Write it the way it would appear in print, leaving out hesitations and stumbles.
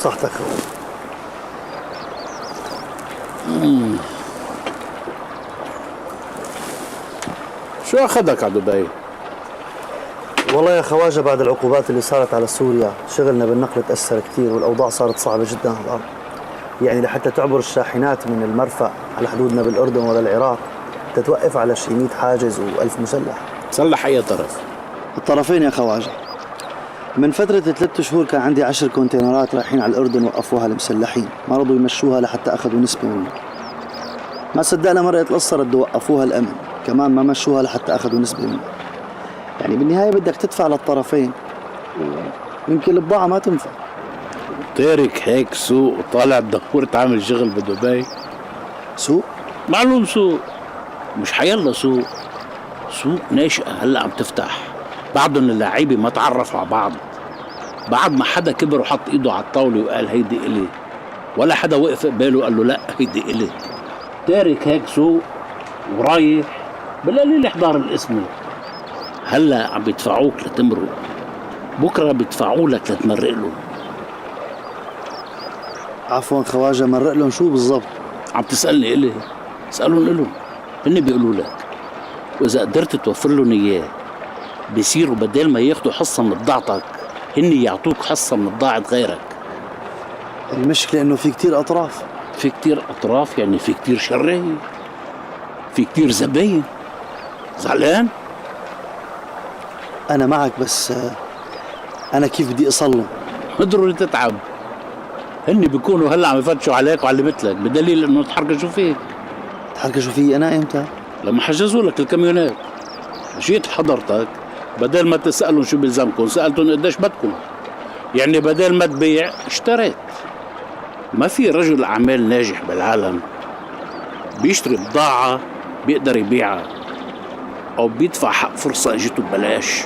صحتك. شو أخذك على دبي؟ والله يا خواجة بعد العقوبات اللي صارت على سوريا شغلنا بالنقل تأثر كثير، والأوضاع صارت صعبة جدا على الأرض. يعني لحتى تعبر الشاحنات من المرفأ على حدودنا بالأردن ولا العراق تتوقف على شي 100 حاجز و1000 مسلح. مسلح أي طرف؟ الطرفين يا خواجة. من فترة 3 شهور كان عندي 10 كونتينرات رايحين على الأردن وقفوها المسلحين، ما رضوا يمشوها لحتى أخذوا نسبة منه. ما صدقنا مرقت القصة ردوا وقفوها الأمن، كمان ما مشوها لحتى أخذوا نسبة منه. يعني بالنهاية بدك تدفع للطرفين ويمكن البضاعة ما تنفع. تارك هيك سوق وطالع تدور تعمل شغل بدبي؟ سوق؟ معلوم سوق، مش حيلا سوق. سوق ناشئة هلا عم تفتح، بعضهم اللعيبة ما تعرفوا على بعض، بعد ما حدا كبر وحط ايده على الطاولة وقال هيدي إلي، ولا حدا وقف قباله وقال له لا هيدي إلي. تارك هيك سوق ورايح بالقليل احضار الاسم. هلا عم بيدفعوك لتمرق، بكره بيدفعوا لك لتمرق له. عفوا خواجة، مرق لهم شو بالضبط؟ عم تسألني إلي؟ اسألهم إلهم، هن بيقولوا لك. وإذا قدرت توفر لهم إياه بيصيروا بدل ما ياخدوا حصة من بضاعتك هن يعطوك حصة من بضاعة غيرك. المشكلة إنه في كتير أطراف. في كتير أطراف يعني في كتير شراية، في كتير زباين. زعلان؟ أنا معك، بس أنا كيف بدي أصلهم؟ ضروري تتعب. هن بيكونوا هلا عم يفتشوا عليك وعلى مثلك، بدليل إنه تحركشوا فيك. تحركشوا فيي أنا إمتى؟ لما حجزوا لك الكاميونات جيت حضرتك، بدل ما تسألهم شو بيلزمكم سألتهم قديش بدكم. يعني بدل ما تبيع اشتريت. ما في رجل أعمال ناجح بالعالم بيشتري بضاعة بيقدر يبيعها أو بيدفع حق فرصة اجته ببلاش.